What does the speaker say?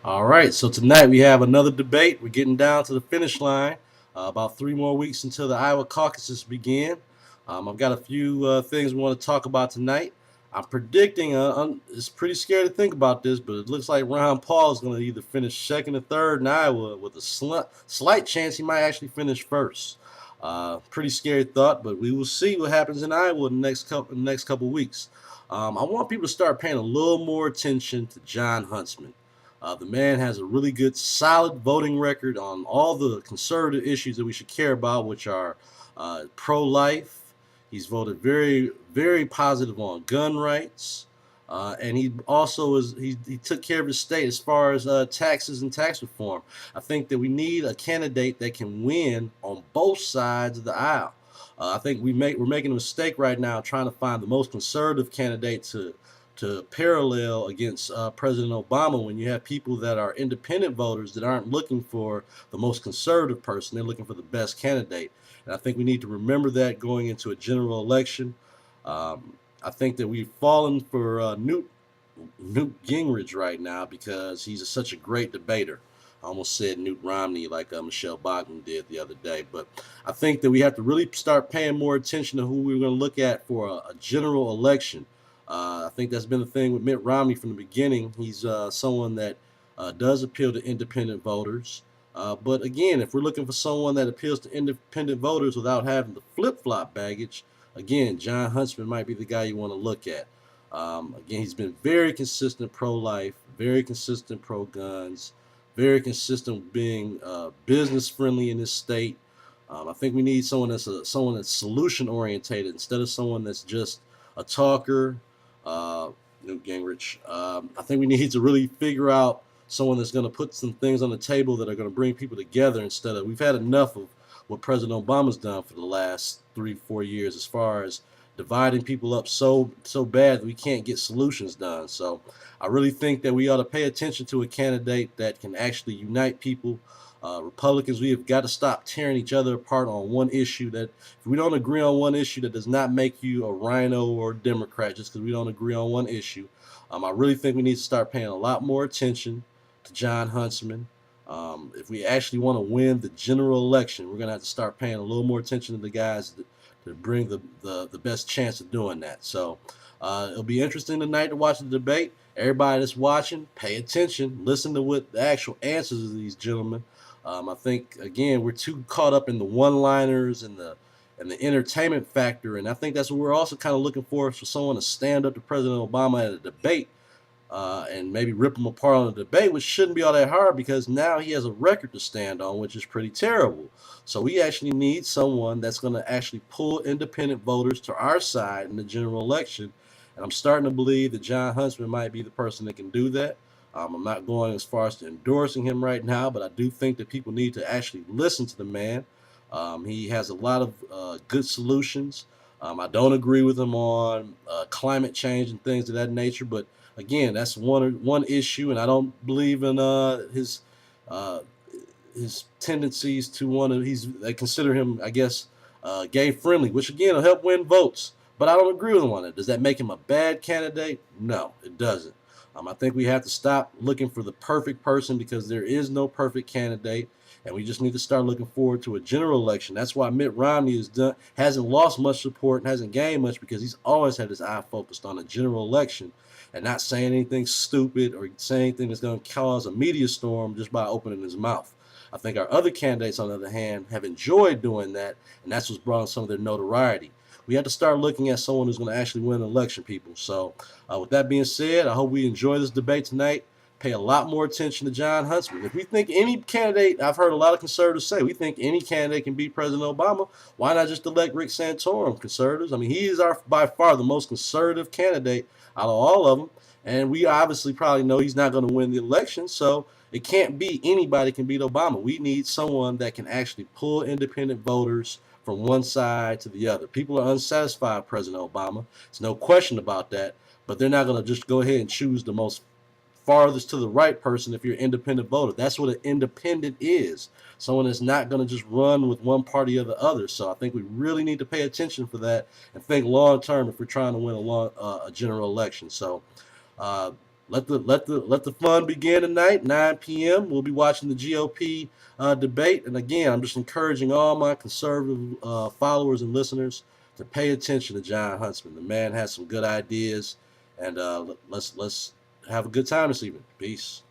All right, so tonight we have another debate. We're getting down to the finish line. About 3 more weeks until the Iowa caucuses begin. I've got a few things we want to talk about tonight. I'm predicting, it's pretty scary to think about this, but it looks like Ron Paul is going to either finish second or third in Iowa with a slight chance he might actually finish first. Pretty scary thought, but we will see what happens in Iowa in the next couple weeks. I want people to start paying a little more attention to Jon Huntsman. The man has a really good, solid voting record on all the conservative issues that we should care about, which are pro-life. He's voted very, very positive on gun rights, and he also he took care of his state as far as taxes and tax reform. I think that we need a candidate that can win on both sides of the aisle. I think we're making a mistake right now trying to find the most conservative candidate to parallel against President Obama when you have people that are independent voters that aren't looking for the most conservative person. They're looking for the best candidate. And I think we need to remember that going into a general election. I think that we've fallen for Newt Gingrich right now because he's such a great debater. I almost said Newt Romney like Michelle Bachmann did the other day. But I think that we have to really start paying more attention to who we're going to look at for a general election. I think that's been the thing with Mitt Romney from the beginning. He's someone that does appeal to independent voters. But again, if we're looking for someone that appeals to independent voters without having the flip flop baggage, again, Jon Huntsman might be the guy you want to look at. Again, he's been very consistent pro life, very consistent pro guns, very consistent with being business friendly in this state. I think we need someone that's solution orientated instead of someone that's just a talker. Newt Gingrich. I think we need to really figure out someone that's going to put some things on the table that are going to bring people together instead of we've had enough of what President Obama's done for the last 3 4 years as far as dividing people up so bad that we can't get solutions done. So I really think that we ought to pay attention to a candidate that can actually unite people. Republicans, we have got to stop tearing each other apart on one issue. That if we don't agree on one issue, that does not make you a rhino or a Democrat just because we don't agree on one issue. I really think we need to start paying a lot more attention to Jon Huntsman. If we actually want to win the general election, we're going to have to start paying a little more attention to the guys to bring the best chance of doing that. So it'll be interesting tonight to watch the debate. Everybody that's watching, pay attention, listen to what the actual answers of these gentlemen. I think again we're too caught up in the one-liners and the entertainment factor, and I think that's what we're also kind of looking for someone to stand up to President Obama at a debate and maybe rip him apart on a debate, which shouldn't be all that hard because now he has a record to stand on, which is pretty terrible. So we actually need someone that's going to actually pull independent voters to our side in the general election. And I'm starting to believe that Jon Huntsman might be the person that can do that. I'm not going as far as to endorsing him right now, but I do think that people need to actually listen to the man. He has a lot of good solutions. I don't agree with him on climate change and things of that nature, but again, that's one issue, and I don't believe in uh, his tendencies to want to. They consider him, I guess, gay friendly, which again will help win votes. But I don't agree with him on it. Does that make him a bad candidate? No, it doesn't. I think we have to stop looking for the perfect person because there is no perfect candidate, and we just need to start looking forward to a general election. That's why Mitt Romney hasn't lost much support and hasn't gained much because he's always had his eye focused on a general election and not saying anything stupid or saying anything that's going to cause a media storm just by opening his mouth. I think our other candidates, on the other hand, have enjoyed doing that, and that's what's brought some of their notoriety. We have to start looking at someone who's going to actually win an election, people. So, with that being said, I hope we enjoy this debate tonight. Pay a lot more attention to Jon Huntsman. If we think any candidate, I've heard a lot of conservatives say, we think any candidate can beat President Obama, why not just elect Rick Santorum, conservatives? I mean, he is by far the most conservative candidate out of all of them. And we obviously probably know he's not going to win the election. So it can't be anybody can beat Obama. We need someone that can actually pull independent voters from one side to the other. People are unsatisfied with President Obama. There's no question about that. But they're not going to just go ahead and choose the most farthest to the right person if you're an independent voter. That's what an independent is. Someone that's not going to just run with one party or the other. So I think we really need to pay attention for that and think long term if we're trying to win a general election. So uh, let the fun begin tonight, 9 p.m. We'll be watching the GOP debate, and again, I'm just encouraging all my conservative followers and listeners to pay attention to Jon Huntsman. The man has some good ideas, and let's have a good time this evening. Peace.